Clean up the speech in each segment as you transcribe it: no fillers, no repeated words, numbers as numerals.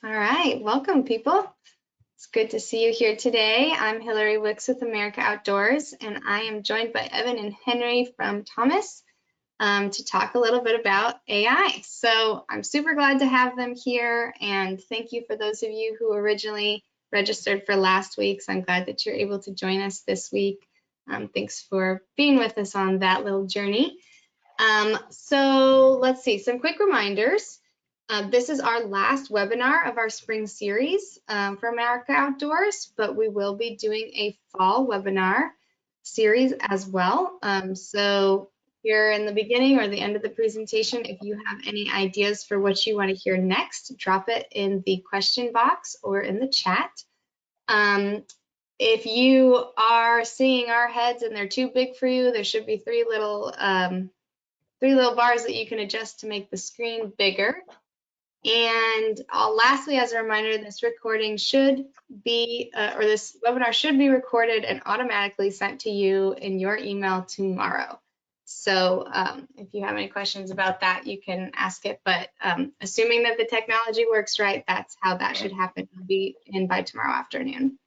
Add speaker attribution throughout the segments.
Speaker 1: All right, welcome people. It's good to see you here today. I'm Hillary Wicks with America Outdoors, and I am joined by Evan and Henry from Thomas to talk a little bit about AI. So I'm super glad to have them here, and thank you for those of you who originally registered for last week's. I'm glad that you're able to join us this week. Thanks for being with us on that little journey. So let's see, some quick reminders. This is our last webinar of our spring series for America Outdoors, but we will be doing a fall webinar series as well. So here in the beginning or the end of the presentation, if you have any ideas for what you want to hear next, drop it in the question box or in the chat. If you are seeing our heads and they're too big for you, there should be three little bars that you can adjust to make the screen bigger. And lastly, as a reminder, this recording should be, or this webinar should be recorded and automatically sent to you in your email tomorrow. So if you have any questions about that, you can ask it, but assuming that the technology works right, that's how that should happen. It'll be in by tomorrow afternoon.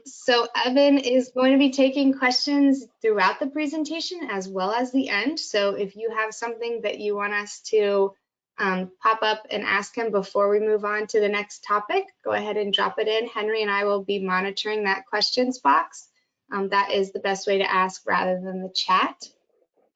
Speaker 1: So Evan is going to be taking questions throughout the presentation as well as the end. So if you have something that you want us to pop up and ask him before we move on to the next topic, go ahead and drop it in. Henry and I will be monitoring that questions box. That is the best way to ask rather than the chat.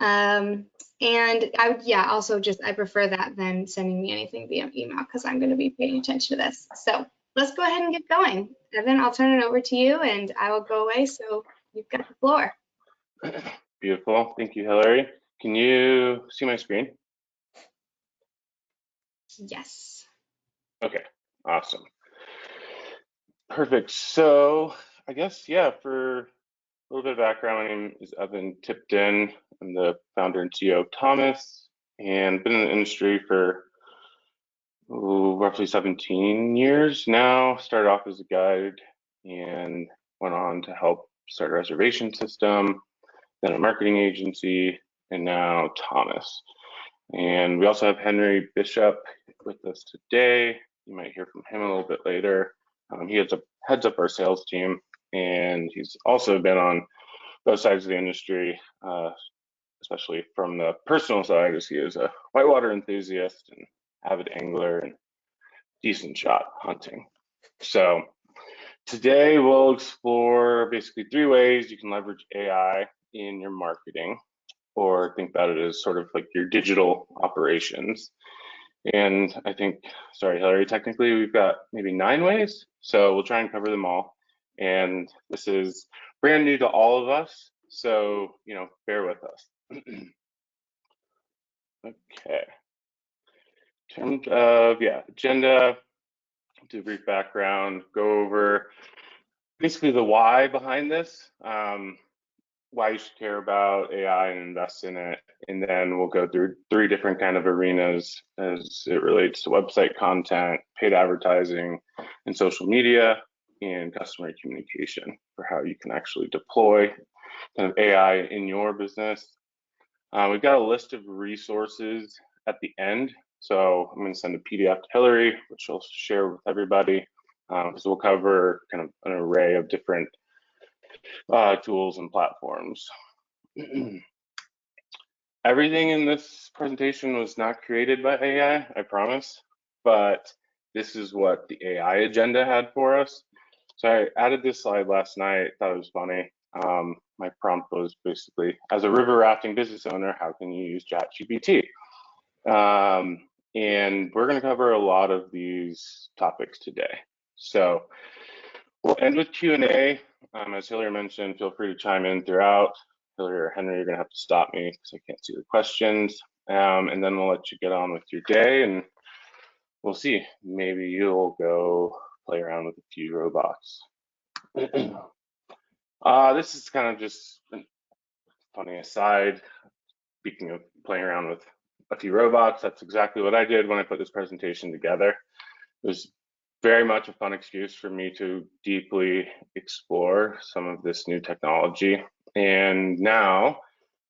Speaker 1: And I prefer that than sending me anything via email because I'm going to be paying attention to this. So let's go ahead and get going. Evan, I'll turn it over to you and I will go away. So you've got the floor.
Speaker 2: Beautiful. Thank you, Hillary. Can you see my screen?
Speaker 1: Yes.
Speaker 2: Okay, awesome. Perfect. So I guess, yeah, for a little bit of background, my name is Evan Tipton. I'm the founder and CEO of Thomas and been in the industry for roughly 17 years now. Started off as a guide and went on to help start a reservation system, then a marketing agency, and now Thomas. And we also have Henry Bishop with us today. You might hear from him a little bit later. He heads up our sales team, and he's also been on both sides of the industry, especially from the personal side, as he is a whitewater enthusiast and avid angler and decent shot hunting. So today we'll explore basically 3 ways you can leverage AI in your marketing, or think about it as sort of like your digital operations. And I think, sorry, Hillary, technically we've got maybe 9 ways, so we'll try and cover them all. And this is brand new to all of us, so, bear with us. Okay. In terms of, agenda, do a brief background, go over basically the why behind this, why you should care about AI and invest in it. And then we'll go through 3 different kind of arenas as it relates to website content, paid advertising, and social media, and customer communication for how you can actually deploy kind of AI in your business. We've got a list of resources at the end. So I'm going to send a PDF to Hillary, which I'll share with everybody. So we'll cover kind of an array of different tools and platforms. Everything in this presentation was not created by AI, I promise, but this is what the AI agenda had for us. So I added this slide last night, thought it was funny. My prompt was basically, as a river rafting business owner, how can you use ChatGPT? And we're going to cover a lot of these topics today. So we'll end with Q&A. As Hillary mentioned, feel free to chime in throughout. Hillary or Henry, you're going to have to stop me because I can't see the questions. And then we'll let you get on with your day, and we'll see. Maybe you'll go play around with a few robots. This is kind of just a funny aside. Speaking of playing around with a few robots, that's exactly what I did when I put this presentation together. It was very much a fun excuse for me to deeply explore some of this new technology. And now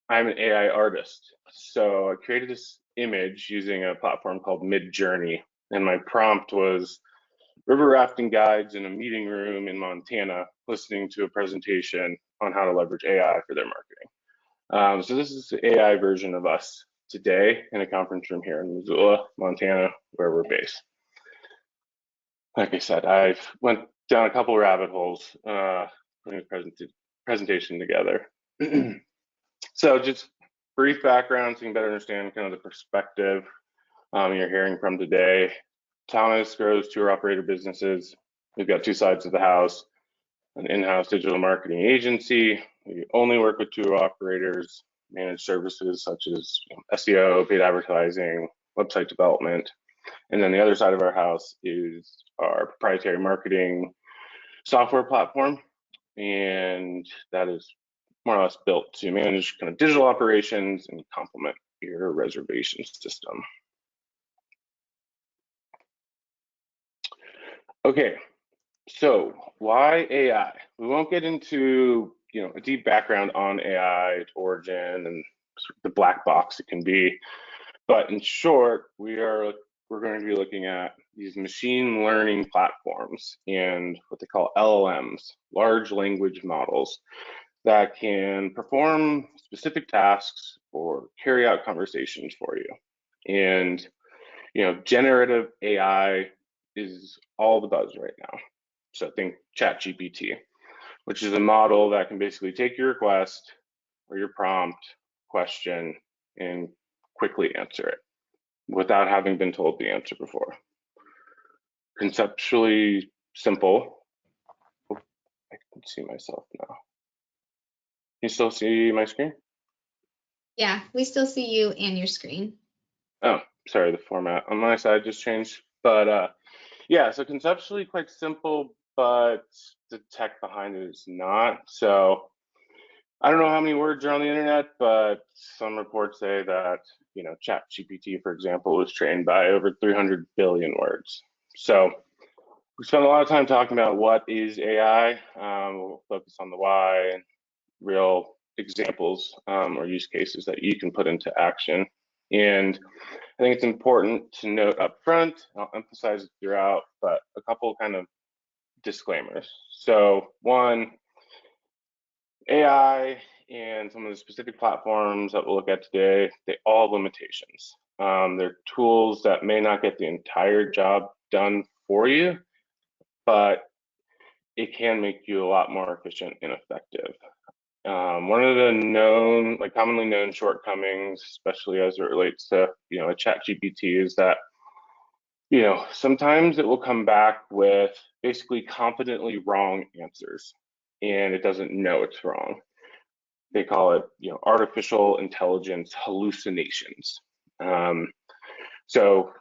Speaker 2: I'm an AI artist. So I created this image using a platform called Midjourney. And my prompt was river rafting guides in a meeting room in Montana listening to a presentation on how to leverage AI for their marketing. So this is the AI version of us today in a conference room here in Missoula, Montana, where we're based. Like I said, I've went down a couple rabbit holes putting a presentation together. So just brief background so you can better understand kind of the perspective you're hearing from today. Thomas grows tour operator businesses. We've got two sides of the house, an in-house digital marketing agency. We only work with tour operators, manage services such as SEO, paid advertising, website development. And then the other side of our house is our proprietary marketing software platform. And that is more or less built to manage kind of digital operations and complement your reservation system. Okay, so why AI? We won't get into a deep background on AI, its origin, and the black box it can be. But in short, we're going to be looking at these machine learning platforms and what they call LLMs, large language models, that can perform specific tasks or carry out conversations for you. And generative AI is all the buzz right now. So think ChatGPT, which is a model that can basically take your request or your prompt question and quickly answer it without having been told the answer before. Conceptually simple. Oh, I can see myself now. You still see my screen?
Speaker 1: Yeah, we still see you and your screen.
Speaker 2: Oh, sorry, the format on my side just changed. But yeah, so conceptually quite simple, but the tech behind it is not. So I don't know how many words are on the internet, but some reports say that, ChatGPT, for example, was trained by over 300 billion words. So we spent a lot of time talking about what is AI. We'll focus on the why and real examples or use cases that you can put into action. And I think it's important to note up front, I'll emphasize it throughout, but a couple kind of disclaimers. So one, AI and some of the specific platforms that we'll look at today, they all have limitations. They're tools that may not get the entire job done for you, but it can make you a lot more efficient and effective. One of the commonly known shortcomings, especially as it relates to, a ChatGPT, is that, sometimes it will come back with basically confidently wrong answers, and it doesn't know it's wrong. They call it, artificial intelligence hallucinations. So,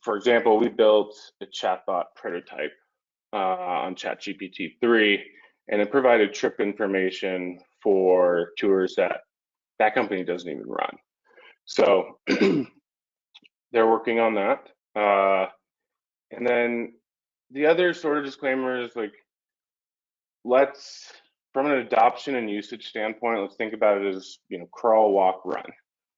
Speaker 2: for example, we built a chatbot prototype on ChatGPT 3, and it provided trip information for tours that company doesn't even run. So they're working on that. And then the other sort of disclaimer is from an adoption and usage standpoint, let's think about it as, crawl, walk, run.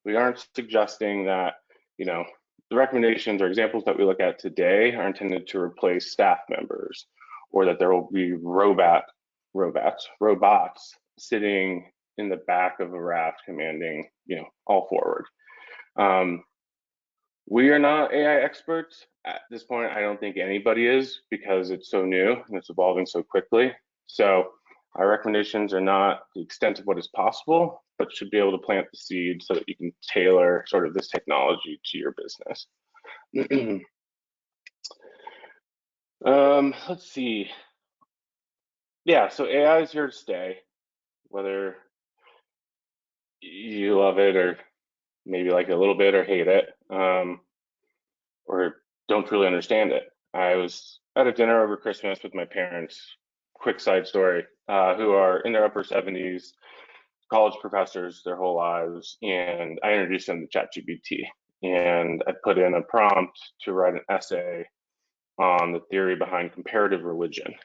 Speaker 2: We aren't suggesting that, the recommendations or examples that we look at today are intended to replace staff members, or that there will be robots sitting in the back of a raft commanding, all forward. We are not AI experts at this point. I don't think anybody is, because it's so new and it's evolving so quickly. So our recommendations are not the extent of what is possible, but should be able to plant the seed so that you can tailor sort of this technology to your business. Let's see. Yeah, so AI is here to stay, whether you love it or maybe like it a little bit or hate it, or don't truly understand it. I was at a dinner over Christmas with my parents, quick side story, who are in their upper 70s, college professors their whole lives, and I introduced them to ChatGPT. And I put in a prompt to write an essay on the theory behind comparative religion,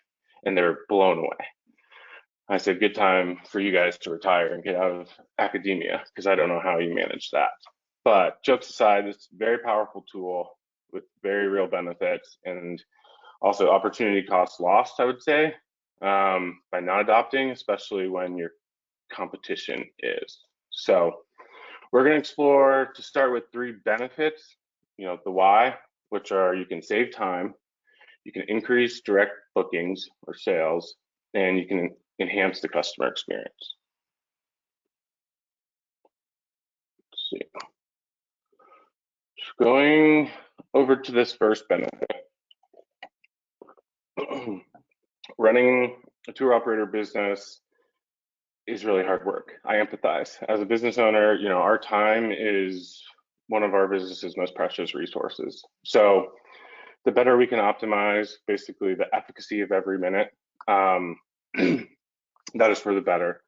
Speaker 2: and they're blown away. I said, good time for you guys to retire and get out of academia, because I don't know how you manage that. But jokes aside, it's a very powerful tool. with very real benefits and also opportunity costs lost, I would say, by not adopting, especially when your competition is. So we're going to explore, to start with, 3 benefits. The why, which are you can save time, you can increase direct bookings or sales, and you can enhance the customer experience. Let's see. Going over to this first benefit. Running a tour operator business is really hard work. I empathize. As a business owner, our time is one of our business's most precious resources. So the better we can optimize basically the efficacy of every minute, that is for the better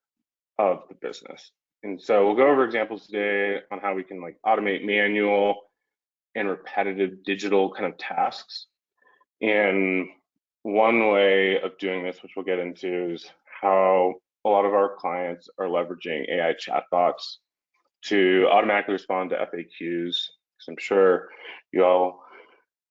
Speaker 2: of the business. And so we'll go over examples today on how we can automate manual and repetitive digital kind of tasks. And one way of doing this, which we'll get into, is how a lot of our clients are leveraging AI chatbots to automatically respond to FAQs. Because I'm sure you all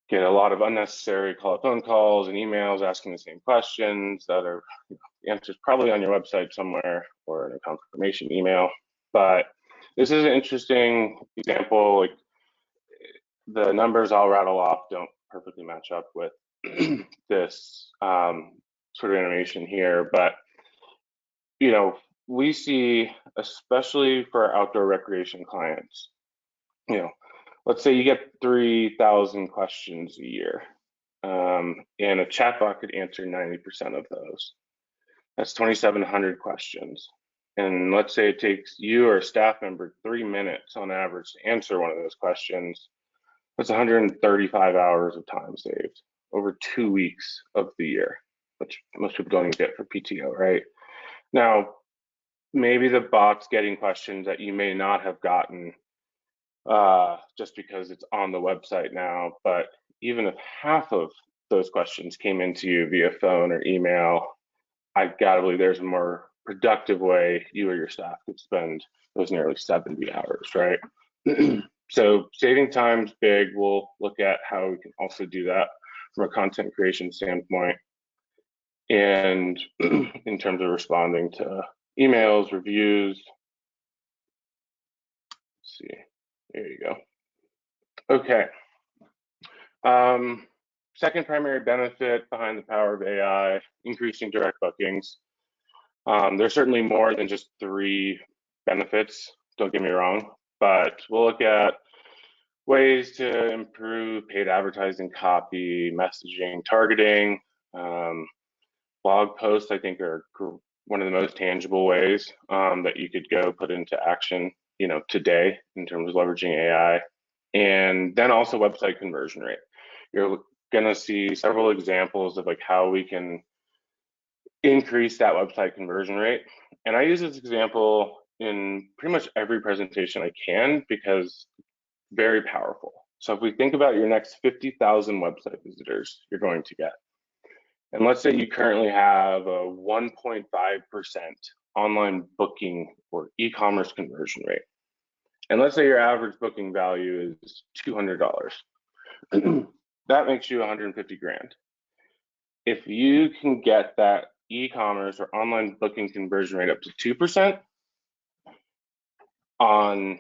Speaker 2: get a lot of unnecessary phone calls and emails asking the same questions that are the answers probably on your website somewhere or in a confirmation email. But this is an interesting example. The numbers I'll rattle off don't perfectly match up with this sort of animation here, but we see, especially for our outdoor recreation clients, let's say you get 3,000 questions a year, and a chatbot could answer 90% of those. That's 2,700 questions. And let's say it takes you or a staff member 3 minutes on average to answer one of those questions. That's 135 hours of time saved over 2 weeks of the year, which most people don't even get for PTO, right? Now, maybe the bot's getting questions that you may not have gotten just because it's on the website now, but even if half of those questions came into you via phone or email, I gotta believe there's a more productive way you or your staff could spend those nearly 70 hours, right? So saving time's big. We'll look at how we can also do that from a content creation standpoint, and in terms of responding to emails, reviews. Let's see, there you go. Okay. Second primary benefit behind the power of AI, increasing direct bookings. There's certainly more than just 3 benefits, don't get me wrong, but we'll look at ways to improve paid advertising copy, messaging, targeting. Blog posts, I think, are one of the most tangible ways that you could go put into action, today in terms of leveraging AI. And then also website conversion rate. You're gonna see several examples of how we can increase that website conversion rate. And I use this example in pretty much every presentation I can because very powerful. So if we think about your next 50,000 website visitors you're going to get, and let's say you currently have a 1.5% online booking or e-commerce conversion rate, and let's say your average booking value is $200, that makes you 150 grand. If you can get that e-commerce or online booking conversion rate up to 2% on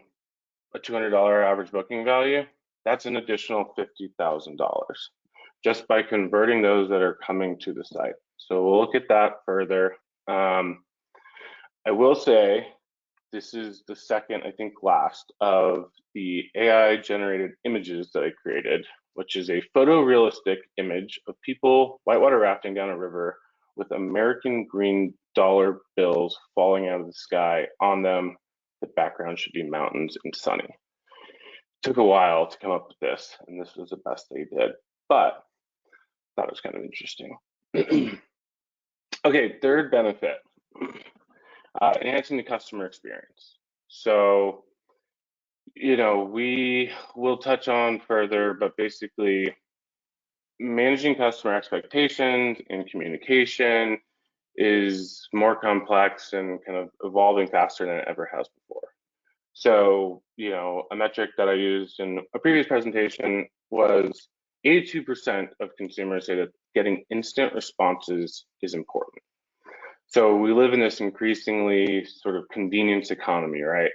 Speaker 2: a $200 average booking value, that's an additional $50,000 just by converting those that are coming to the site. So we'll look at that further. I will say this is the second, I think last, of the AI generated images that I created, which is a photorealistic image of people whitewater rafting down a river with American green dollar bills falling out of the sky on them. The background should be mountains and sunny. It took a while to come up with this, and this was the best they did, but I thought it was kind of interesting. Okay, third benefit, enhancing the customer experience. So, we will touch on further, but basically managing customer expectations and communication is more complex and kind of evolving faster than it ever has before. So, a metric that I used in a previous presentation was 82% of consumers say that getting instant responses is important. So we live in this increasingly sort of convenience economy, right?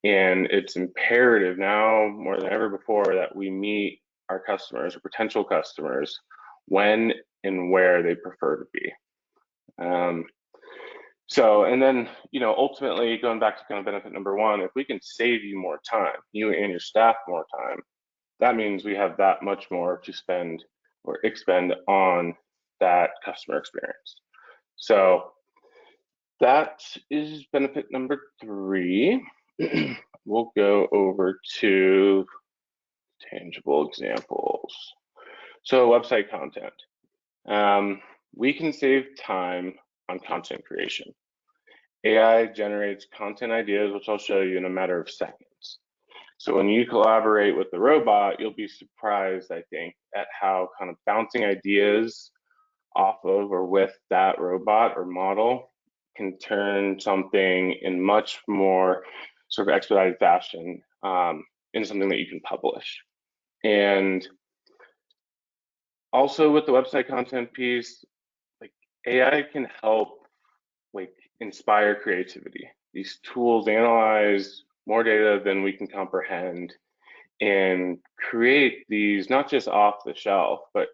Speaker 2: And it's imperative now more than ever before that we meet our customers or potential customers when and where they prefer to be. And then, ultimately going back to kind of benefit number one, if we can save you more time, you and your staff more time, that means we have that much more to spend or expend on that customer experience. So that is benefit number three. We'll go over to tangible examples. So website content. We can save time on content creation. AI generates content ideas, which I'll show you in a matter of seconds. So when you collaborate with the robot, you'll be surprised, I think, at how kind of bouncing ideas off of or with that robot or model can turn something in much more sort of expedited fashion into something that you can publish. And also with the website content piece, like AI can help like inspire creativity. These tools analyze more data than we can comprehend and create these not just off the shelf, but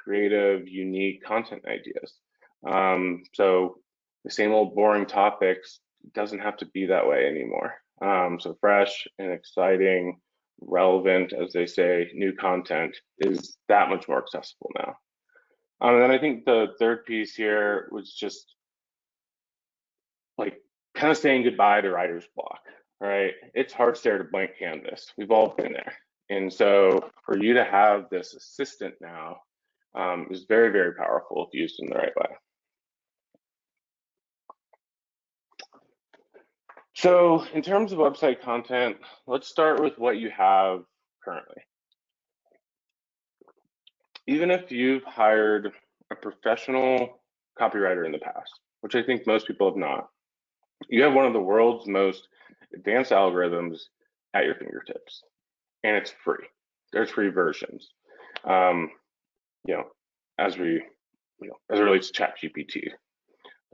Speaker 2: creative, unique content ideas. So the same old boring topics doesn't have to be that way anymore. So fresh and exciting, relevant, as they say, new content is that much more accessible now. And then I think the third piece here was just like kind of saying goodbye to writer's block, right? It's hard to stare at a blank canvas. We've all been there. And so for you to have this assistant now is very, very powerful if used in the right way. So in terms of website content, let's start with what you have currently. Even if you've hired a professional copywriter in the past, which I think most people have not, you have one of the world's most advanced algorithms at your fingertips, and it's free. There's free versions. As it relates to ChatGPT.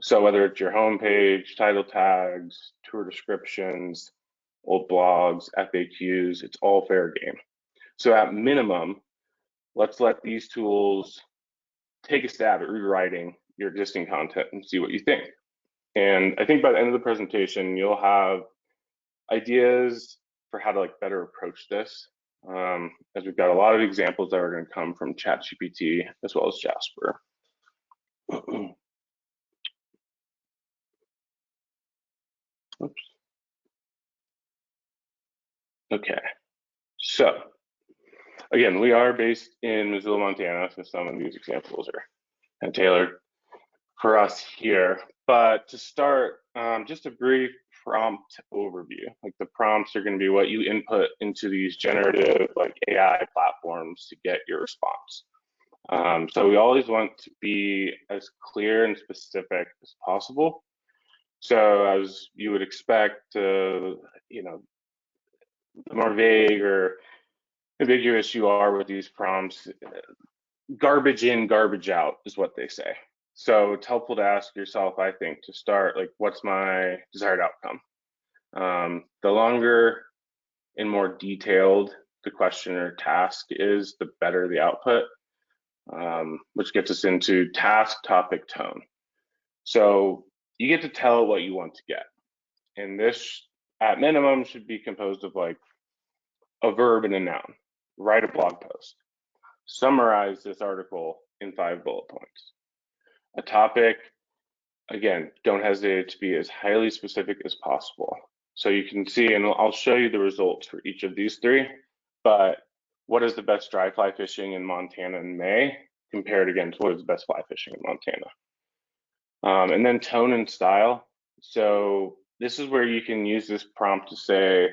Speaker 2: So whether it's your homepage, title tags, tour descriptions, old blogs, FAQs, it's all fair game. So at minimum, let's let these tools take a stab at rewriting your existing content and see what you think. And I think by the end of the presentation, you'll have ideas for how to better approach this, as we've got a lot of examples that are going to come from ChatGPT as well as Jasper. Oops. Okay, so again, we are based in Missoula, Montana, so some of these examples are kind of tailored for us here. But to start, just a brief prompt overview. Like the prompts are going to be what you input into these generative AI platforms to get your response. So we always want to be as clear and specific as possible. So as you would expect, the more vague or ambiguous you are with these prompts, garbage in, garbage out is what they say. So it's helpful to ask yourself, I think, to start, what's my desired outcome? The longer and more detailed the question or task is, the better the output, which gets us into task, topic, tone. So you get to tell what you want to get. And this, at minimum, should be composed of a verb and a noun. Write a blog post. Summarize this article in 5 bullet points. A topic, again, don't hesitate to be as highly specific as possible. So you can see, and I'll show you the results for each of these 3, but what is the best dry fly fishing in Montana in May compared against what is the best fly fishing in Montana? And then tone and style. So this is where you can use this prompt to say,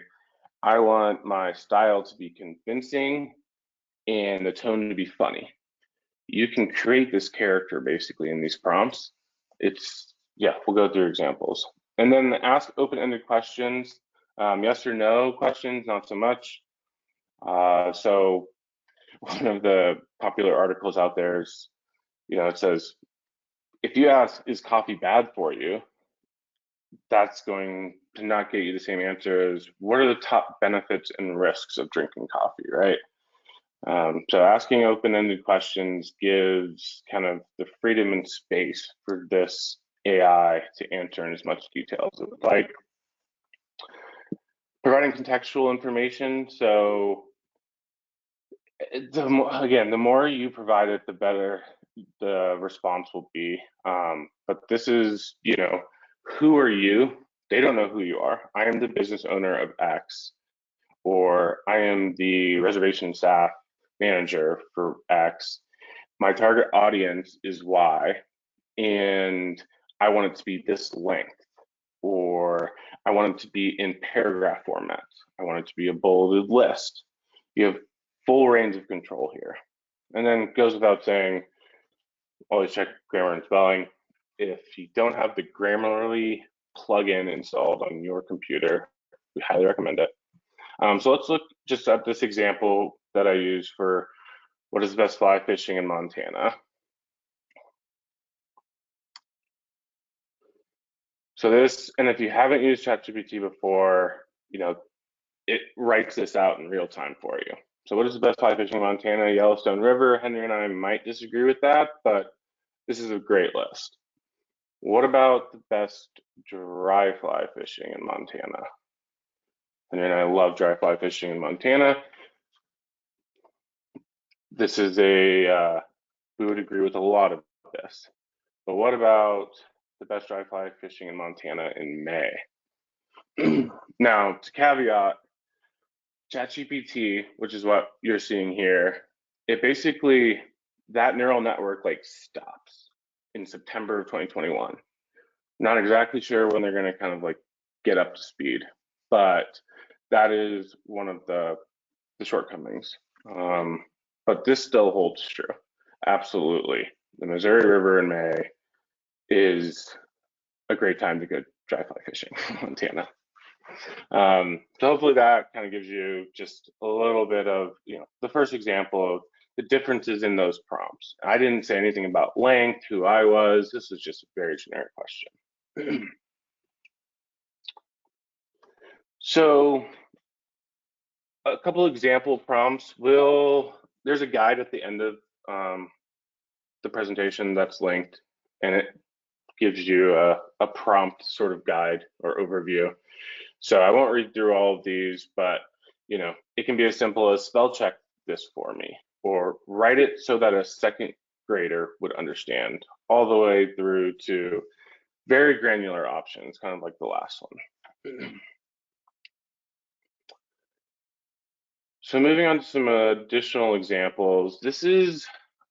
Speaker 2: I want my style to be convincing and the tone to be funny. You can create this character basically in these prompts. We'll go through examples. And then ask open-ended questions. Yes or no questions, not so much. So one of the popular articles out there is, it says, if you ask, is coffee bad for you? That's going to not get you the same answer as what are the top benefits and risks of drinking coffee, right? So asking open-ended questions gives kind of the freedom and space for this AI to answer in as much detail as it would like. Providing contextual information. So again, the more you provide it, the better the response will be. But this is, who are you? They don't know who you are. I am the business owner of X, or I am the reservation staff manager for X. My target audience is Y, and I want it to be this length, or I want it to be in paragraph format. I want it to be a bulleted list. You have full range of control here. And then it goes without saying, always check grammar and spelling. If you don't have the Grammarly plugin installed on your computer, we highly recommend it. So let's look just at this example that I use for what is the best fly fishing in Montana. So this, and if you haven't used ChatGPT before, it writes this out in real time for you. So what is the best fly fishing in Montana? Yellowstone River. Henry and I might disagree with that, but this is a great list. What about the best dry fly fishing in Montana? Henry and I love dry fly fishing in Montana. This is we would agree with a lot of this. But what about the best dry fly fishing in Montana in May? Now, to caveat, ChatGPT, which is what you're seeing here, it basically, that neural network stops in September of 2021. Not exactly sure when they're going to kind of get up to speed, but that is one of the shortcomings. But this still holds true. Absolutely. The Missouri River in May is a great time to go dry fly fishing in Montana. So hopefully that kind of gives you just a little bit of, the first example of the differences in those prompts. I didn't say anything about length, who I was. This is just a very generic question. So a couple example prompts there's a guide at the end of the presentation that's linked, and it gives you a prompt sort of guide or overview. So I won't read through all of these, but it can be as simple as spell check this for me, or write it so that a second grader would understand, all the way through to very granular options, kind of like the last one. So moving on to some additional examples, this is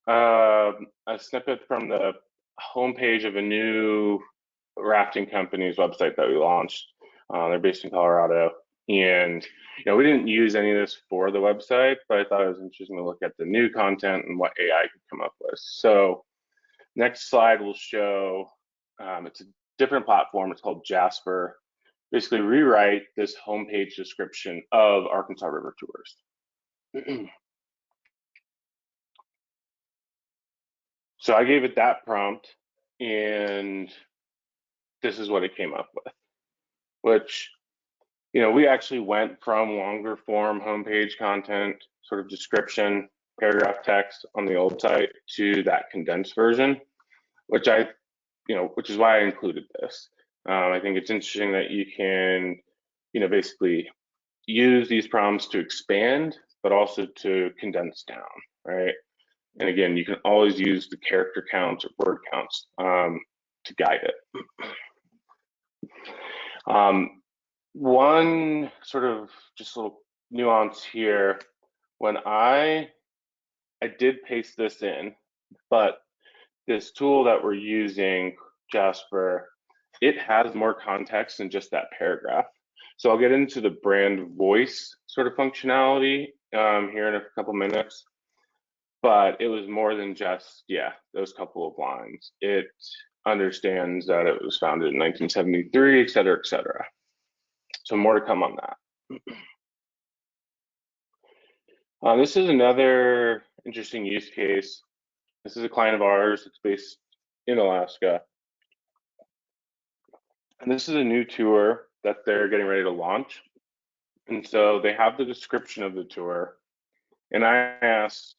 Speaker 2: a snippet from the homepage of a new rafting company's website that we launched. They're based in Colorado, and we didn't use any of this for the website, but I thought it was interesting to look at the new content and what AI could come up with. So next slide will show, it's a different platform, it's called Jasper. Basically rewrite this homepage description of Arkansas River Tours. So I gave it that prompt, and this is what it came up with, which, we actually went from longer form homepage content, sort of description, paragraph text on the old site to that condensed version, which which is why I included this. I think it's interesting that you can, basically use these prompts to expand, but also to condense down, right? And again, you can always use the character counts or word counts to guide it. One sort of just little nuance here, when I did paste this in, but this tool that we're using, Jasper, it has more context than just that paragraph. So I'll get into the brand voice sort of functionality here in a couple minutes, but it was more than just, those couple of lines. It understands that it was founded in 1973, et cetera, et cetera. So more to come on that. This is another interesting use case. This is a client of ours. It's based in Alaska. And this is a new tour that they're getting ready to launch. And so they have the description of the tour. And I asked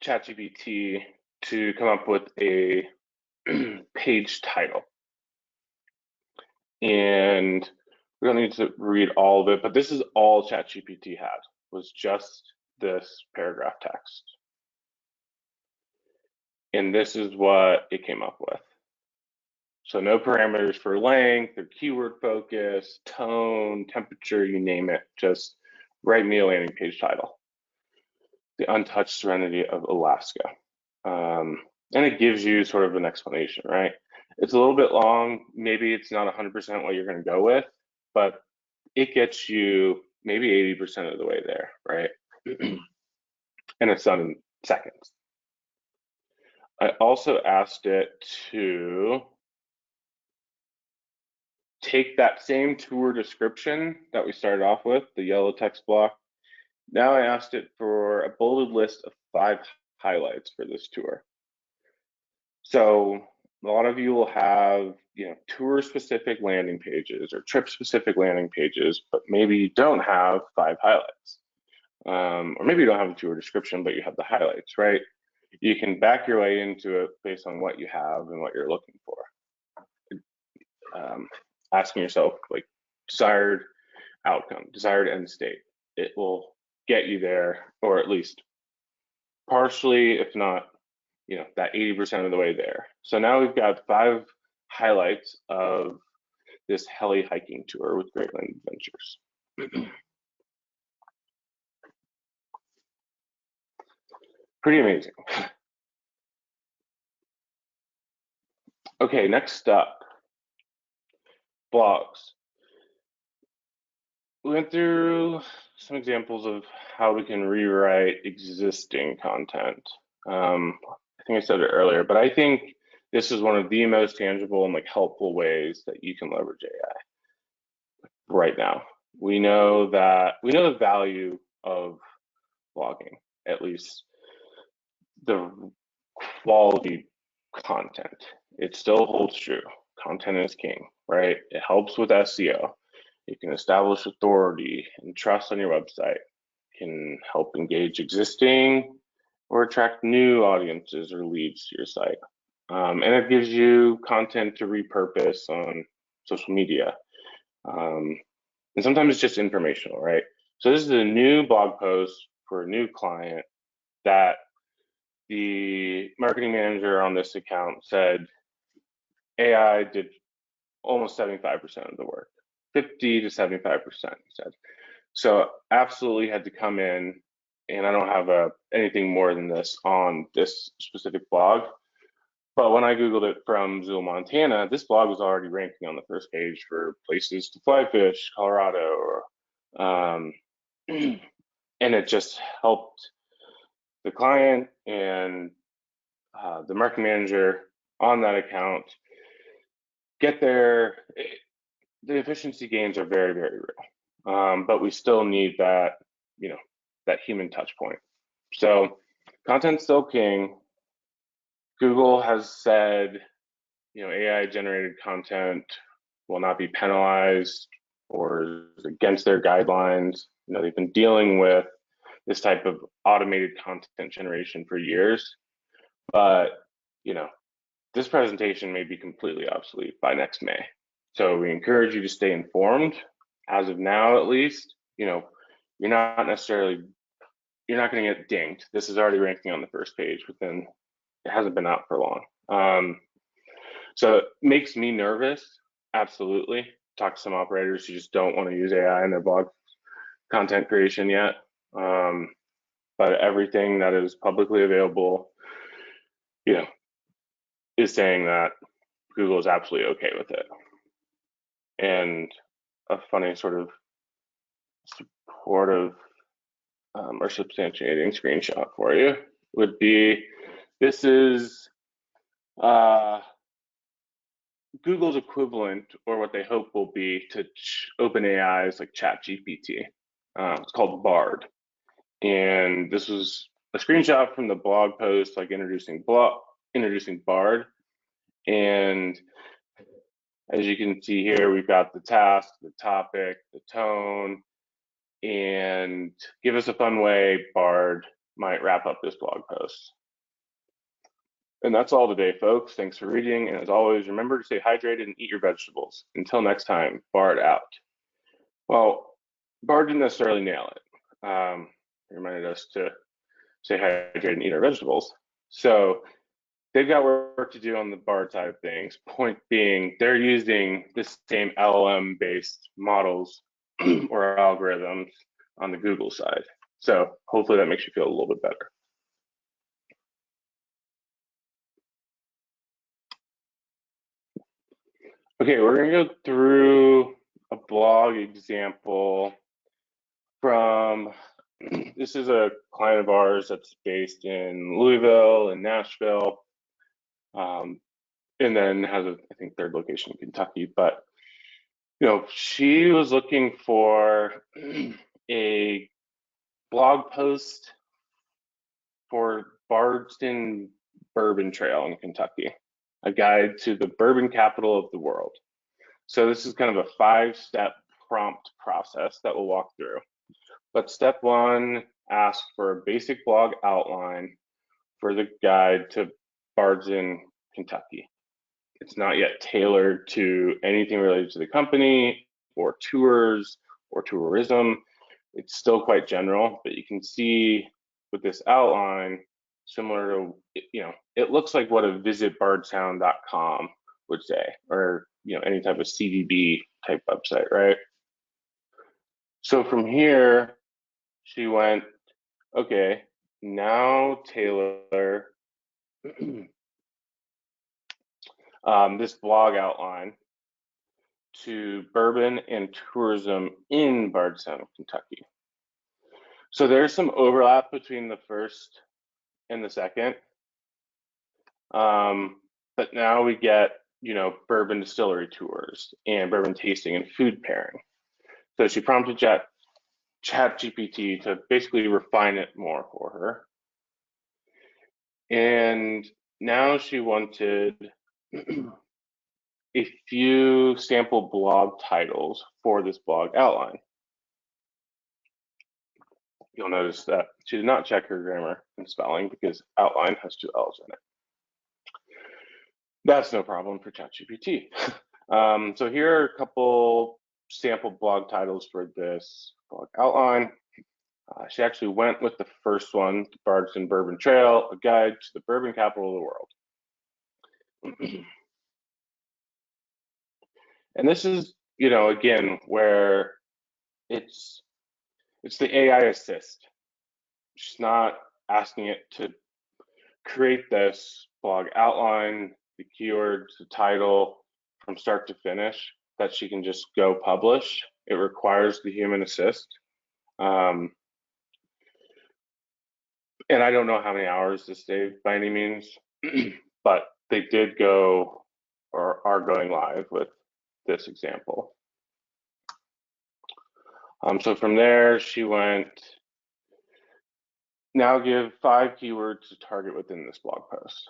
Speaker 2: ChatGPT to come up with a page title. And we don't need to read all of it, but this is all ChatGPT had, was just this paragraph text. And this is what it came up with. So no parameters for length or keyword focus, tone, temperature, you name it, just write me a landing page title. The untouched serenity of Alaska. And it gives you sort of an explanation, right? It's a little bit long. Maybe it's not 100% what you're going to go with, but it gets you maybe 80% of the way there, right? And it's done in seconds. I also asked it to take that same tour description that we started off with, the yellow text block. Now I asked it for a bulleted list of 5 highlights for this tour. So a lot of you will have, tour specific landing pages or trip specific landing pages, but maybe you don't have 5 highlights. Or maybe you don't have a tour description, but you have the highlights, right? You can back your way into it based on what you have and what you're looking for. Asking yourself, like, desired outcome, desired end state. It will get you there, or at least partially, if not, that 80% of the way there. So now we've got 5 highlights of this heli hiking tour with Greatland Adventures. Pretty amazing. Okay, next up, blogs. We went through some examples of how we can rewrite existing content. I think I said it earlier, but I think this is one of the most tangible and helpful ways that you can leverage AI right now. We know the value of blogging, at least the quality content. It still holds true. Content is king, right? It helps with SEO. You can establish authority and trust on your website. It can help engage existing or attract new audiences or leads to your site. And it gives you content to repurpose on social media. And sometimes it's just informational, right? So this is a new blog post for a new client that the marketing manager on this account said AI did almost 75% of the work, 50 to 75%, he said. So absolutely had to come in, and I don't have anything more than this on this specific blog. But when I Googled it from Zool, Montana, this blog was already ranking on the first page for places to fly fish, Colorado, and it just helped the client and the marketing manager on that account get there. The efficiency gains are very, very real, but we still need that, that human touch point. So content's still king. Google has said, AI generated content will not be penalized or is against their guidelines. They've been dealing with this type of automated content generation for years, but, this presentation may be completely obsolete by next May. So we encourage you to stay informed. As of now, at least, you're not going to get dinged. This is already ranking on the first page, but then it hasn't been out for long. So it makes me nervous. Absolutely. Talk to some operators who just don't want to use AI in their blog content creation yet. But everything that is publicly available, is saying that Google is absolutely okay with it. And a funny sort of supportive or substantiating screenshot for you would be, this is Google's equivalent, or what they hope will be, to OpenAI's like ChatGPT. It's called Bard, and this was a screenshot from the blog post, like introducing Bard. And as you can see here, we've got the task, the topic, the tone, and give us a fun way Bard might wrap up this blog post. And that's all today, folks. Thanks for reading. And as always, remember to stay hydrated and eat your vegetables. Until next time, Bard out. Well, Bard didn't necessarily nail it. He reminded us to stay hydrated and eat our vegetables. So they've got work to do on the Bard side of things. Point being, they're using the same LLM-based models or algorithms on the Google side. So hopefully that makes you feel a little bit better. Okay, we're gonna go through a blog example from, this is a client of ours that's based in Louisville and Nashville, and then has a, I think, third location in Kentucky. But she was looking for a blog post for Bardstown Bourbon Trail in Kentucky, a guide to the bourbon capital of the world. So this is kind of a 5-step prompt process that we'll walk through. But step 1 asks for a basic blog outline for the guide to Bardstown, Kentucky. It's not yet tailored to anything related to the company or tours or tourism. It's still quite general, but you can see with this outline, similar to, it looks like what a visitbardstown.com would say, or any type of CDB type website, right? So from here, she went, okay, now tailor this blog outline to bourbon and tourism in Bardstown, Kentucky. So there's some overlap between the first and the second. But now we get, bourbon distillery tours and bourbon tasting and food pairing. So she prompted ChatGPT to basically refine it more for her. And now she wanted a few sample blog titles for this blog outline. You'll notice that she did not check her grammar and spelling because outline has 2 L's in it. That's no problem for ChatGPT. So here are a couple sample blog titles for this blog outline. She actually went with the first one, the Bardstown Bourbon Trail, a guide to the bourbon capital of the world. And this is, again, where it's the AI assist. She's not asking it to create this blog outline, the keywords, the title from start to finish that she can just go publish. It requires the human assist. And I don't know how many hours this saved by any means, but they did go or are going live with this example. So from there, she went, now give 5 keywords to target within this blog post.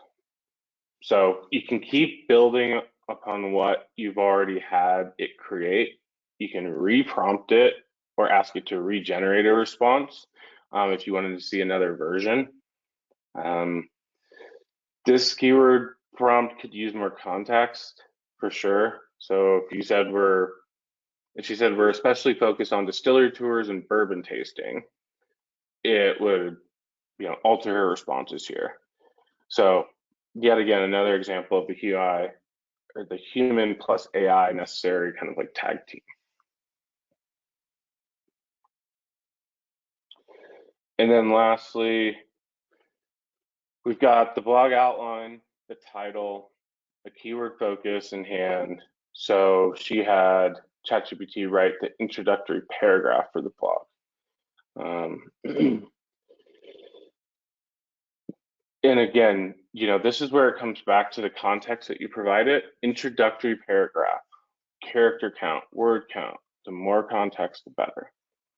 Speaker 2: So you can keep building upon what you've already had it create. You can reprompt it or ask it to regenerate a response if you wanted to see another version. This keyword prompt could use more context for sure. So if she said we're especially focused on distillery tours and bourbon tasting, it would alter her responses here. So yet again, another example of the UI, or the human plus AI necessary kind of like tag team. And then lastly, we've got the blog outline, the title, a keyword focus in hand. So she had ChatGPT write the introductory paragraph for the blog. And again, this is where it comes back to the context that you provide it. Introductory paragraph, character count, word count. The more context, the better.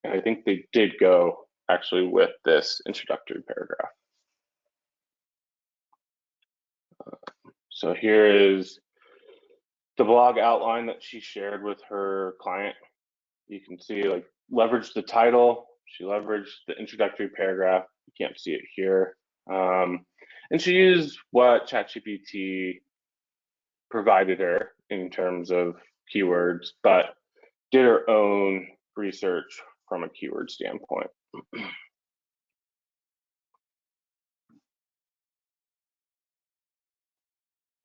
Speaker 2: And I think they did go actually with this introductory paragraph. So here is the blog outline that she shared with her client. You can see, like, leverage the title. She leveraged the introductory paragraph. You can't see it here. And she used what ChatGPT provided her in terms of keywords, but did her own research from a keyword standpoint.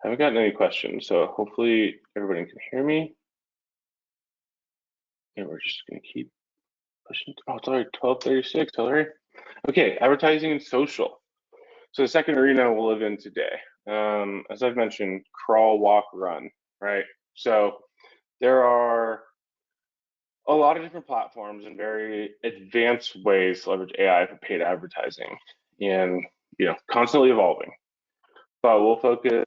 Speaker 2: Haven't gotten any questions, so hopefully everybody can hear me. And we're just gonna keep pushing. Oh, it's already 12:36, Hillary. Okay, advertising and social. So the second arena we'll live in today. As I've mentioned, crawl, walk, run, right? So there are a lot of different platforms and very advanced ways to leverage AI for paid advertising, and constantly evolving. But we'll focus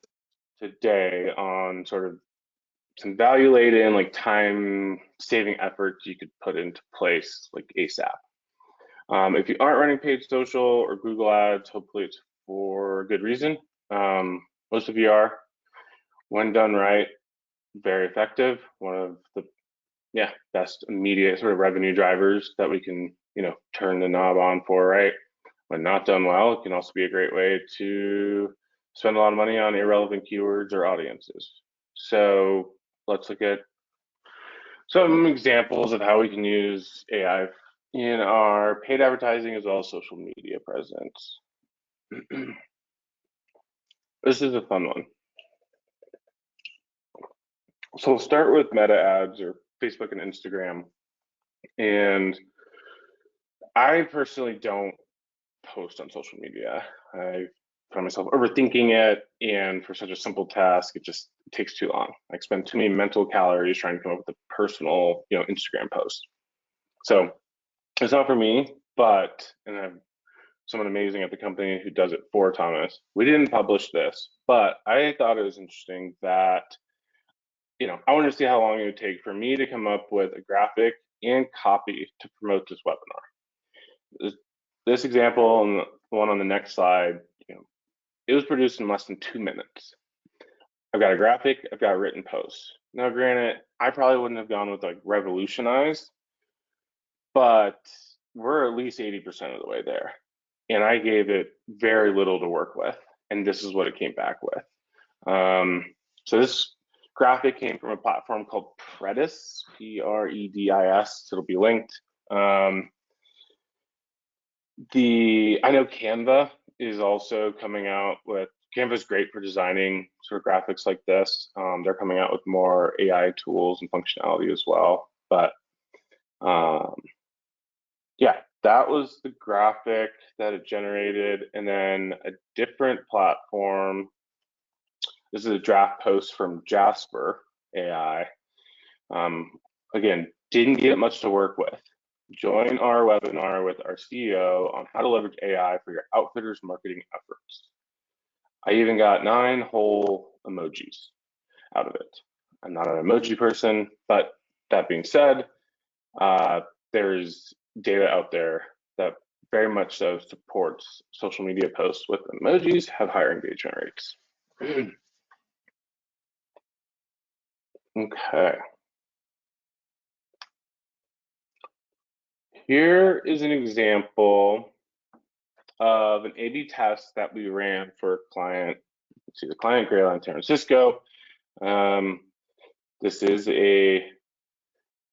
Speaker 2: today on sort of some value laden, like time-saving efforts you could put into place like ASAP. If you aren't running paid social or Google Ads, hopefully it's for a good reason. Most of you are. When done right, very effective. One of the best immediate sort of revenue drivers that we can turn the knob on for, right? When not done well, it can also be a great way to spend a lot of money on irrelevant keywords or audiences. So let's look at some examples of how we can use AI in our paid advertising as well as social media presence. This is a fun one. So we'll start with meta ads or Facebook and Instagram. And I personally don't post on social media. I find myself overthinking it, and for such a simple task, it just takes too long. I spend too many mental calories trying to come up with a personal, Instagram post. So it's not for me, and I have someone amazing at the company who does it for Thomas. We didn't publish this, but I thought it was interesting that, I wanted to see how long it would take for me to come up with a graphic and copy to promote this webinar. This example and the one on the next slide, it was produced in less than 2 minutes. I've got a graphic, I've got a written post. Now, granted, I probably wouldn't have gone with like revolutionize, but we're at least 80% of the way there. And I gave it very little to work with, and this is what it came back with. So this graphic came from a platform called Predis, P-R-E-D-I-S. It'll be linked. I know Canva is also coming out with, Canva's great for designing sort of graphics like this. They're coming out with more AI tools and functionality as well. But that was the graphic that it generated. And then a different platform, this is a draft post from Jasper AI. Again, didn't get much to work with. Join our webinar with our CEO on how to leverage AI for your outfitter's marketing efforts. I even got 9 whole emojis out of it. I'm not an emoji person, but that being said, there's data out there that very much so supports social media posts with emojis have higher engagement rates. Okay. Here is an example of an A/B test that we ran for a client. Let's see, the client, Greyline San Francisco. This is a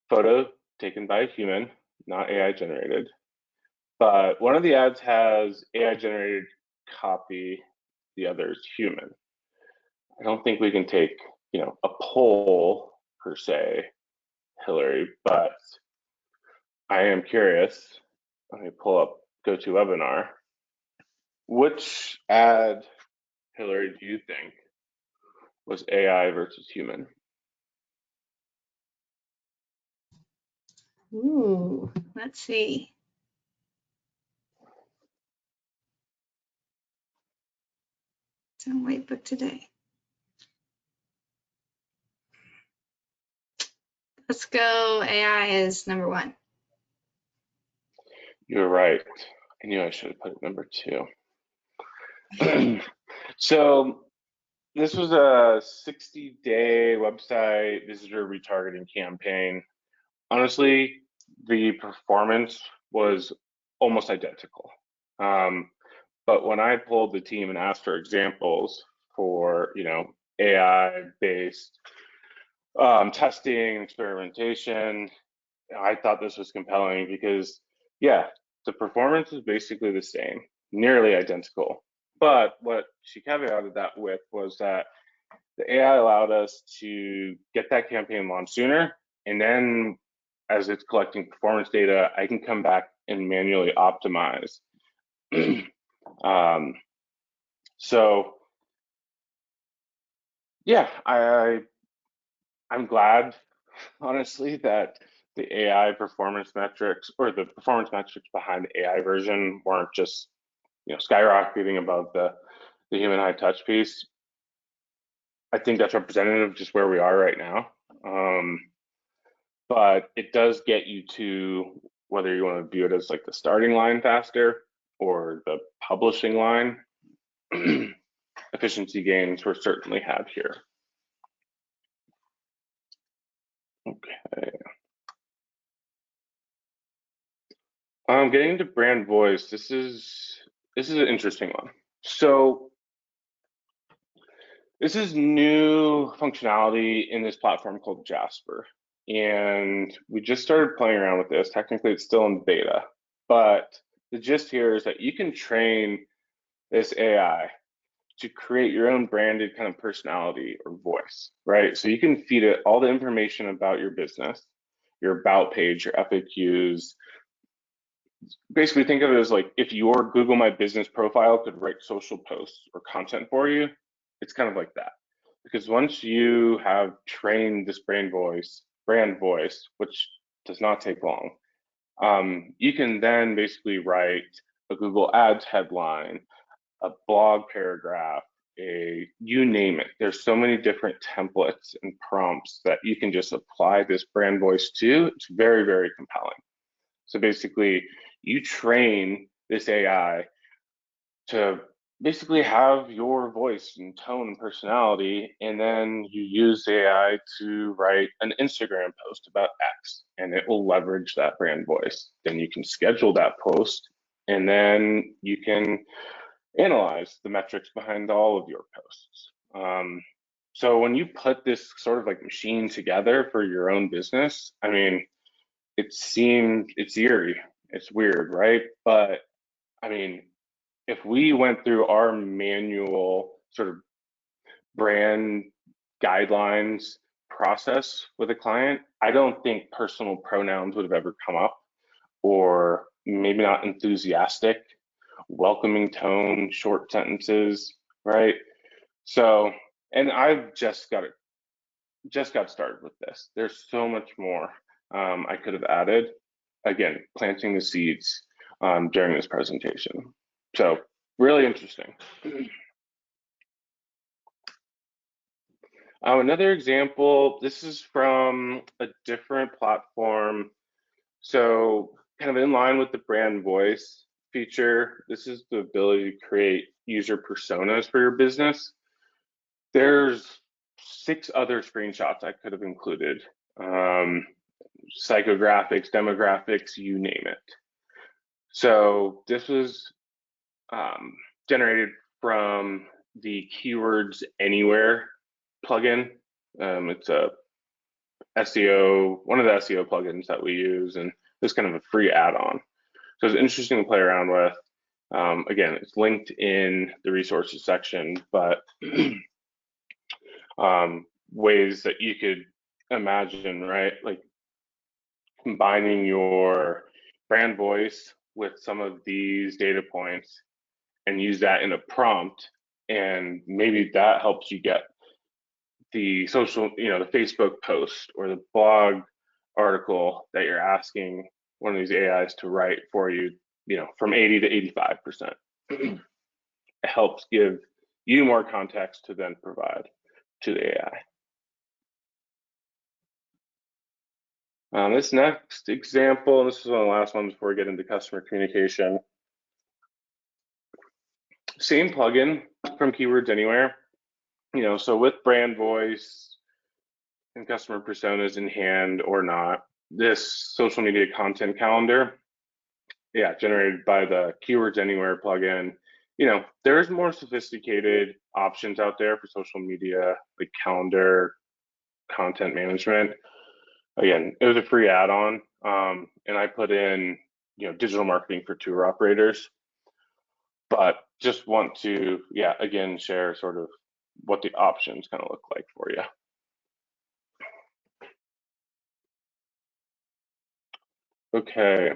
Speaker 2: photo taken by a human, not AI generated. But one of the ads has AI generated copy, the other is human. I don't think we can take, a poll per se, Hillary, but I am curious. Let me pull up GoToWebinar. Which ad, Hillary, do you think was AI versus human?
Speaker 1: Ooh, let's see. It's on white book today. Let's go. AI is number 1.
Speaker 2: You're right. I knew I should have put it number 2. So this was a 60-day website visitor retargeting campaign. Honestly, the performance was almost identical. But when I pulled the team and asked for examples for, AI-based testing and experimentation, I thought this was compelling because, yeah, the performance is basically the same, nearly identical. But what she caveated that with was that the AI allowed us to get that campaign launched sooner, and then as it's collecting performance data, I can come back and manually optimize. So yeah, I'm glad, honestly, that the AI performance metrics or the performance metrics behind the AI version weren't just skyrocketing above the human high touch piece. I think that's representative of just where we are right now. But it does get you to whether you want to view it as like the starting line faster or the publishing line. Efficiency gains were certainly had here. Okay. Getting into brand voice, this is an interesting one. So this is new functionality in this platform called Jasper. And we just started playing around with this. Technically, it's still in beta, but the gist here is that you can train this AI to create your own branded kind of personality or voice, right? So you can feed it all the information about your business, your about page, your FAQs. Basically, think of it as like if your Google My Business profile could write social posts or content for you, it's kind of like that. Because once you have trained this brand voice, which does not take long, you can then basically write a Google Ads headline, a blog paragraph, you name it. There's so many different templates and prompts that you can just apply this brand voice to. It's very, very compelling. So basically, you train this AI to basically have your voice and tone and personality, and then you use AI to write an Instagram post about X, and it will leverage that brand voice. Then you can schedule that post, and then you can analyze the metrics behind all of your posts. So when you put this sort of like machine together for your own business, I mean, it's eerie, it's weird, right? But I mean, if we went through our manual sort of brand guidelines process with a client, I don't think personal pronouns would have ever come up, or maybe not enthusiastic, welcoming tone, short sentences, right? So, and I've just got started with this. There's so much more I could have added. Again, planting the seeds during this presentation. So really interesting. Another example, this is from a different platform. So kind of in line with the brand voice feature, this is the ability to create user personas for your business. There's 6 other screenshots I could have included. Psychographics, demographics, you name it. So this was generated from the Keywords Anywhere plugin. It's a SEO, one of the SEO plugins that we use, and it's kind of a free add-on. So it's interesting to play around with. Again, it's linked in the resources section, but ways that you could imagine, right? Like combining your brand voice with some of these data points and use that in a prompt, and maybe that helps you get the social, the Facebook post or the blog article that you're asking one of these AIs to write for you, from 80 to 85%. It helps give you more context to then provide to the AI. This next example, and this is one of the last ones before we get into customer communication. Same plugin from Keywords Anywhere, so with brand voice and customer personas in hand or not, this social media content calendar, generated by the Keywords Anywhere plugin. There's more sophisticated options out there for social media, like calendar content management. Again, it was a free add-on, and I put in, digital marketing for tour operators. But just want to, again, share sort of what the options kind of look like for you. Okay,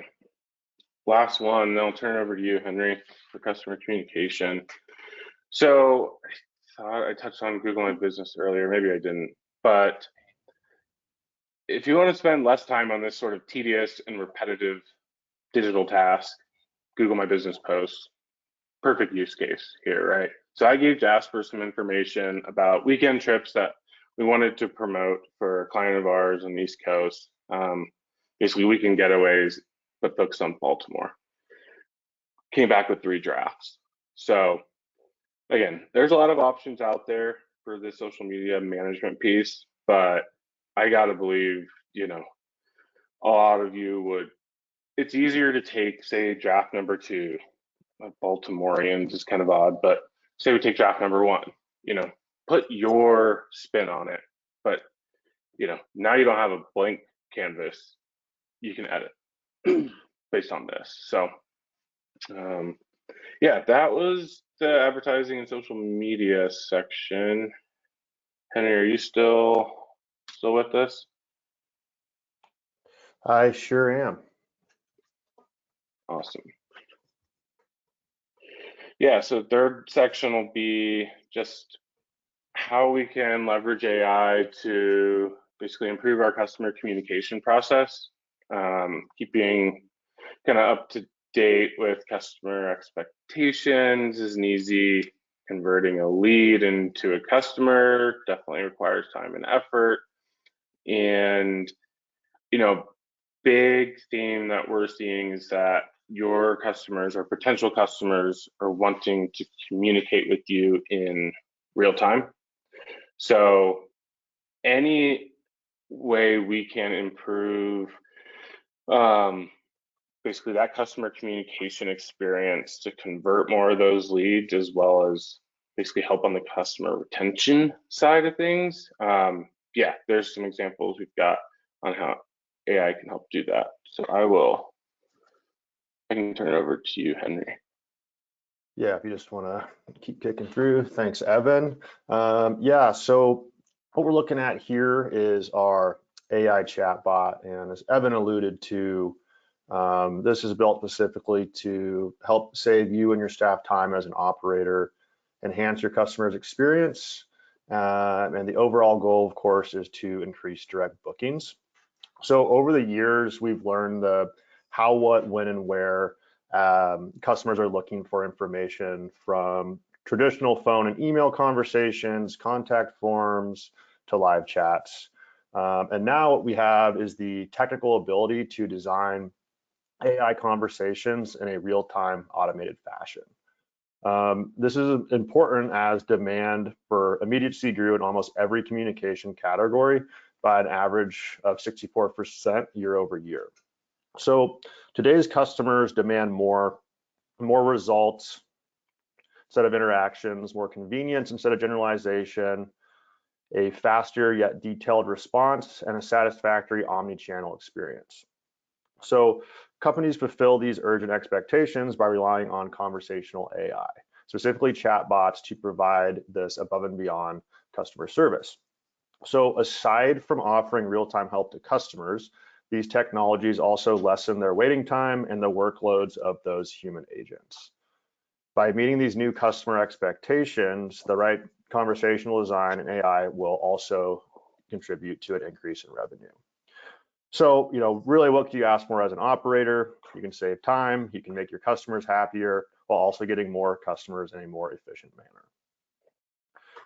Speaker 2: last one, then I'll turn it over to you, Henry, for customer communication. So I thought I touched on Google My Business earlier, maybe I didn't, but if you want to spend less time on this sort of tedious and repetitive digital task, Google My Business posts, perfect use case here, right? So I gave Jasper some information about weekend trips that we wanted to promote for a client of ours on the East Coast. Basically weekend getaways, but focused on Baltimore. Came back with 3 drafts. So again, there's a lot of options out there for the social media management piece, but I gotta believe, a lot of you would, it's easier to take, say, draft number 2, Baltimoreans is kind of odd, but say we take draft number 1, put your spin on it. But, now you don't have a blank canvas, you can edit based on this. So, that was the advertising and social media section. Henry, are you still with us?
Speaker 3: I sure am.
Speaker 2: Awesome. So third section will be just how we can leverage AI to basically improve our customer communication process, keeping kind of up to date with customer expectations isn't easy. Converting a lead into a customer definitely requires time and effort. And, big theme that we're seeing is that your customers or potential customers are wanting to communicate with you in real time. So any way we can improve basically that customer communication experience to convert more of those leads, as well as basically help on the customer retention side of things. There's some examples we've got on how AI can help do that. So I can turn it over to you, Henry.
Speaker 3: Yeah, if you just want to keep kicking through. Thanks, Evan. So what we're looking at here is our AI chatbot. And as Evan alluded to, this is built specifically to help save you and your staff time as an operator, enhance your customer's experience. And the overall goal, of course, is to increase direct bookings. So over the years, we've learned the how, what, when, and where customers are looking for information, from traditional phone and email conversations, contact forms, to live chats. And now what we have is the technical ability to design AI conversations in a real-time automated fashion. This is important as demand for immediacy grew in almost every communication category by an average of 64% year over year. So today's customers demand more results instead of interactions, more convenience instead of generalization, a faster yet detailed response, and a satisfactory omni-channel experience. So companies fulfill these urgent expectations by relying on conversational AI, specifically chatbots, to provide this above and beyond customer service. So aside from offering real-time help to customers, these technologies also lessen their waiting time and the workloads of those human agents. By meeting these new customer expectations, the right conversational design and AI will also contribute to an increase in revenue. So, really, what can you ask for as an operator? You can save time, you can make your customers happier while also getting more customers in a more efficient manner.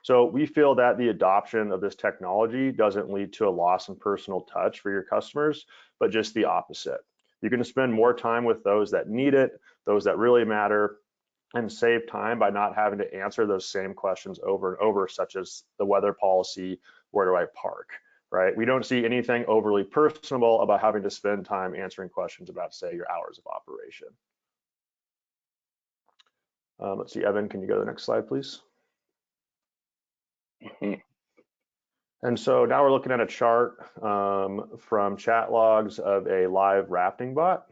Speaker 3: So we feel that the adoption of this technology doesn't lead to a loss in personal touch for your customers, but just the opposite. You're going to spend more time with those that need it, those that really matter, and save time by not having to answer those same questions over and over, such as the weather policy, where do I park, right? We don't see anything overly personable about having to spend time answering questions about, say, your hours of operation. Let's see, Evan, can you go to the next slide, please? And so now we're looking at a chart from chat logs of a live rafting bot.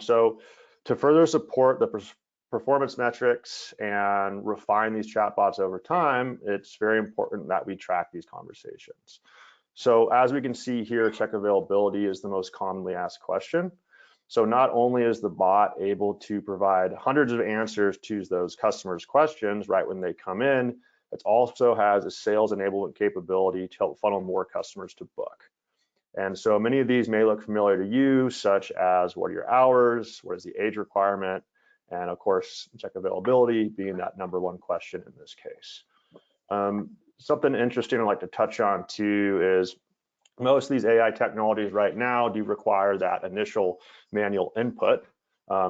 Speaker 3: So to further support the performance metrics and refine these chatbots over time, it's very important that we track these conversations. So as we can see here, check availability is the most commonly asked question. So not only is the bot able to provide hundreds of answers to those customers' questions right when they come in, it also has a sales enablement capability to help funnel more customers to book. And so many of these may look familiar to you, such as what are your hours, what is the age requirement, and of course, check availability being that #1 question in this case. Something interesting I'd like to touch on too is most of these AI technologies right now do require that initial manual input,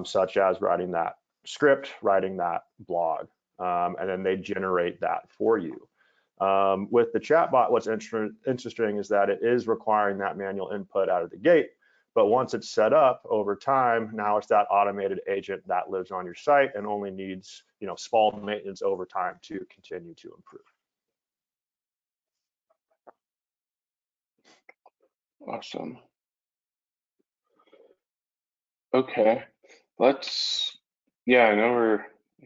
Speaker 3: such as writing that script, writing that blog, and then they generate that for you. With the chatbot, what's interesting is that it is requiring that manual input out of the gate, but once it's set up over time, now it's that automated agent that lives on your site and only needs, small maintenance over time to continue to improve.
Speaker 2: Awesome. Okay, I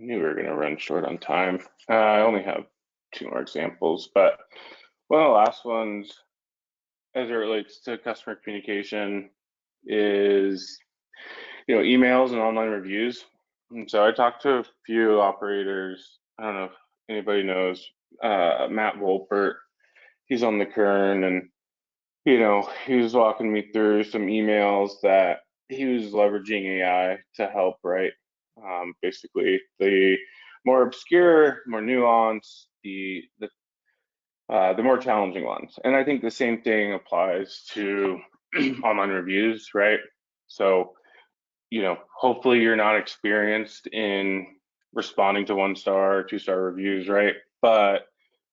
Speaker 2: knew we were gonna run short on time. I only have 2 more examples, but one of the last ones, as it relates to customer communication, is emails and online reviews. And so I talked to a few operators. I don't know if anybody knows Matt Wolpert. He's on the Kern, and he was walking me through some emails that he was leveraging AI to help write. Basically, the more obscure, more nuanced, the more challenging ones. And I think the same thing applies to online reviews, right? So, hopefully you're not experienced in responding to 1-star or 2-star reviews, right? But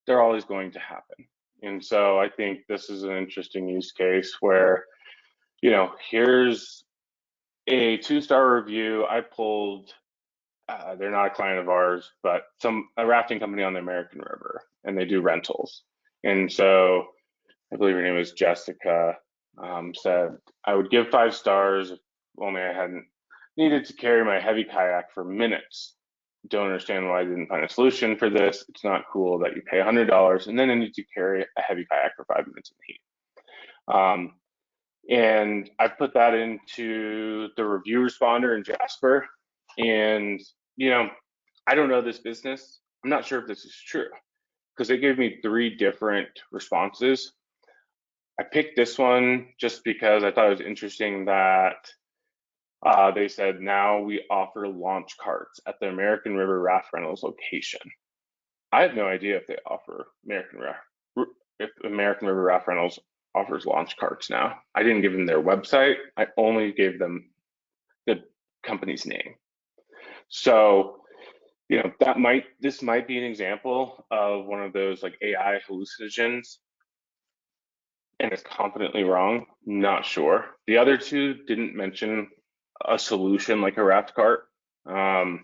Speaker 2: they're always going to happen. And so I think this is an interesting use case where, here's a 2-star review. I pulled, they're not a client of ours, but a rafting company on the American River, and they do rentals. And so I believe her name was Jessica, said, I would give 5 stars if only I hadn't needed to carry my heavy kayak for minutes. Don't understand why I didn't find a solution for this. It's not cool that you pay $100 and then I need to carry a heavy kayak for 5 minutes in the heat. And I put that into the review responder in Jasper. And, I don't know this business. I'm not sure if this is true because they gave me 3 different responses. I picked this one just because I thought it was interesting that they said, now we offer launch carts at the American River Raft Rentals location. I have no idea if they offer if American River Raft Rentals offers launch carts now. I didn't give them their website. I only gave them the company's name. So, this might be an example of one of those like AI hallucinations, and it's confidently wrong. Not sure. The other 2 didn't mention a solution like a raft cart, and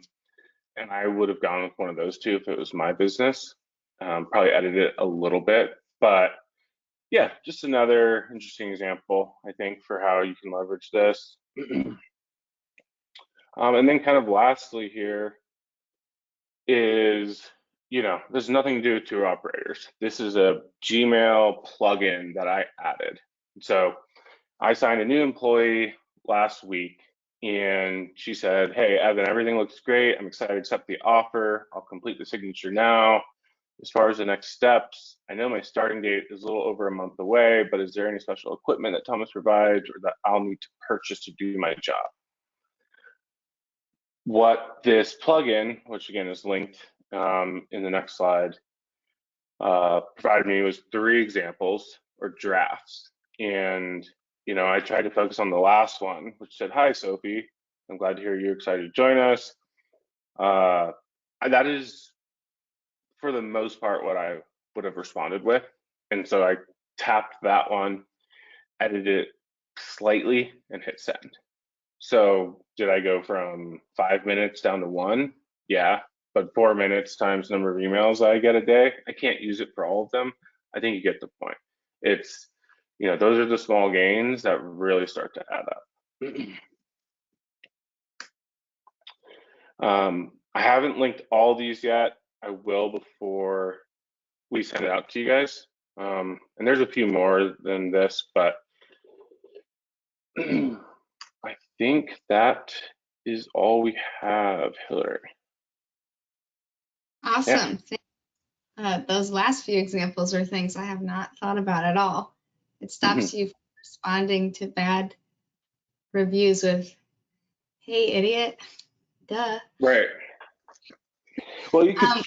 Speaker 2: I would have gone with one of those 2 if it was my business. Probably edit it a little bit, but yeah, just another interesting example, I think, for how you can leverage this. And then kind of lastly here is, there's nothing to do with tour operators. This is a Gmail plugin that I added. So I signed a new employee last week, and she said, hey, Evan, everything looks great. I'm excited to accept the offer. I'll complete the signature now. As far as the next steps, I know my starting date is a little over a month away, but is there any special equipment that Thomas provides or that I'll need to purchase to do my job? What this plugin, which again is linked in the next slide, provided me was 3 examples or drafts. And, you know, I tried to focus on the last one, which said, "Hi, Sophie. I'm glad to hear you're excited to join us." That is, for the most part, what I would have responded with. And so I tapped that one, edited it slightly, and hit send. So did I go from 5 minutes down to 1? Yeah, but 4 minutes times number of emails I get a day, I can't use it for all of them. I think you get the point. It's, you know, those are the small gains that really start to add up. I haven't linked all these yet. I will before we send it out to you guys. And there's a few more than this, but I think that is all we have, Hillary.
Speaker 1: Awesome. Those last few examples are things I have not thought about at all. It stops you from responding to bad reviews with, "Hey, idiot, duh."
Speaker 2: Right. Well, you could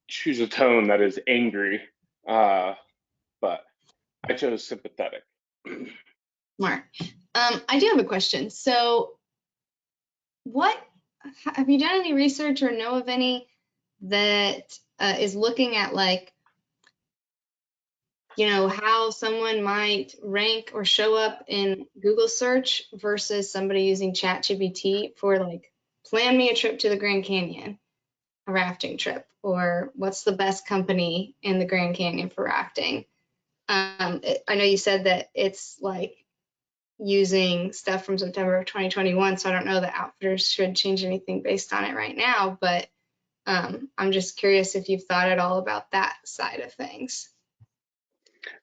Speaker 2: choose a tone that is angry, but I chose sympathetic.
Speaker 1: Smart. I do have a question. So have you done any research or know of any that is looking at, like, you know, how someone might rank or show up in Google search versus somebody using ChatGPT for, like, plan me a trip to the Grand Canyon, a rafting trip, or what's the best company in the Grand Canyon for rafting? I know you said that it's like using stuff from September of 2021, so I don't know that outfitters should change anything based on it right now, but I'm just curious if you've thought at all about that side of things.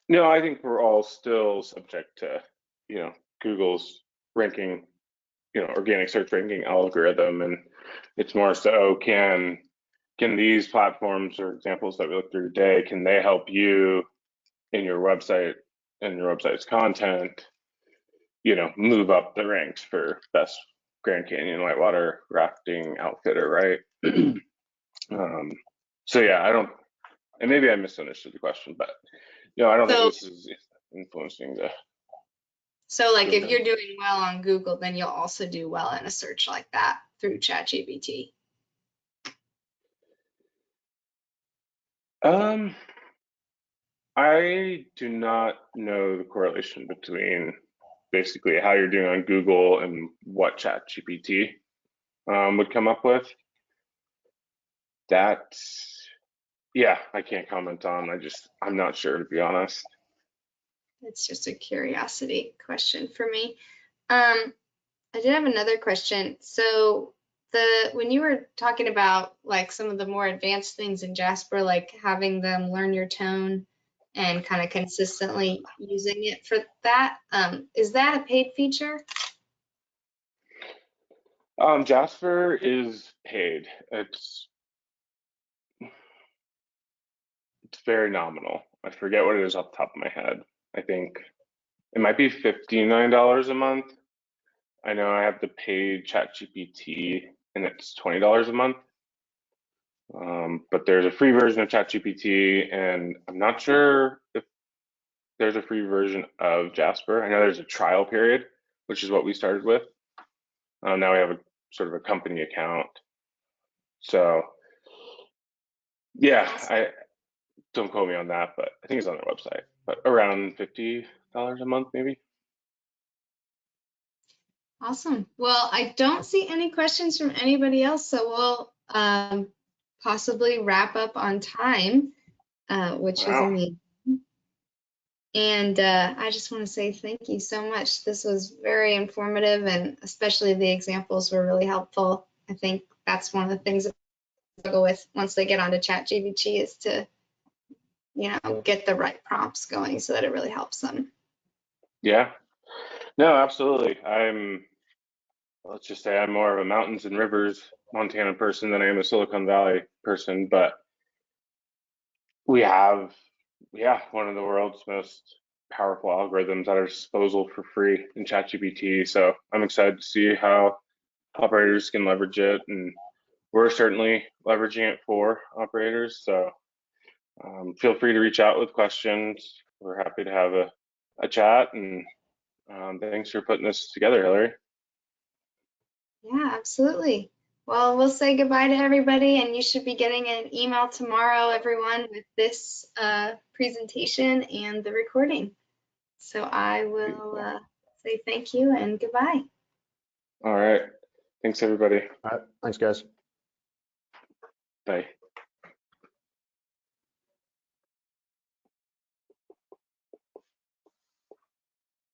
Speaker 2: No, I think we're all still subject to, you know, Google's ranking, you know, organic search ranking algorithm, and it's more so can these platforms or examples that we looked through today, can they help you in your website and your website's content, you know, move up the ranks for best Grand Canyon whitewater rafting outfitter, right? So yeah, I don't, and maybe I misunderstood the question, but you know, I don't think this is influencing the.
Speaker 1: So like if you're doing well on Google, then you'll also do well in a search like that through ChatGPT.
Speaker 2: I do not know the correlation between basically how you're doing on Google and what ChatGPT would come up with. That, yeah, I can't comment on. I'm not sure, to be honest.
Speaker 1: It's just a curiosity question for me. I did have another question. So when you were talking about like some of the more advanced things in Jasper, like having them learn your tone and kind of consistently using it for that, is that a paid feature?
Speaker 2: Jasper is paid. It's very nominal. I forget what it is off the top of my head. I think it might be $59 a month. I know I have the paid ChatGPT and it's $20 a month. But there's a free version of ChatGPT, and I'm not sure if there's a free version of Jasper. I know there's a trial period, which is what we started with. Now we have a sort of a company account. So yeah, I don't quote me on that, but I think it's on their website, but around $50 a month, maybe.
Speaker 1: Awesome. Well, I don't see any questions from anybody else, so we'll possibly wrap up on time, which is amazing. And I just want to say thank you so much. This was very informative, and especially the examples were really helpful. I think that's one of the things that I struggle with once they get onto ChatGPT is to, you know, get the right prompts going so that it really helps them.
Speaker 2: Yeah, no, absolutely. Let's just say I'm more of a mountains and rivers Montana person than I am a Silicon Valley person, but we have, yeah, one of the world's most powerful algorithms at our disposal for free in ChatGPT. So I'm excited to see how operators can leverage it, and we're certainly leveraging it for operators. So Feel free to reach out with questions. We're happy to have a chat, and thanks for putting this together, Hillary.
Speaker 1: Yeah, absolutely. Well, we'll say goodbye to everybody, and you should be getting an email tomorrow, everyone, with this presentation and the recording. So I will say thank you and goodbye.
Speaker 2: All right. Thanks, everybody.
Speaker 3: All right, thanks, guys.
Speaker 2: Bye.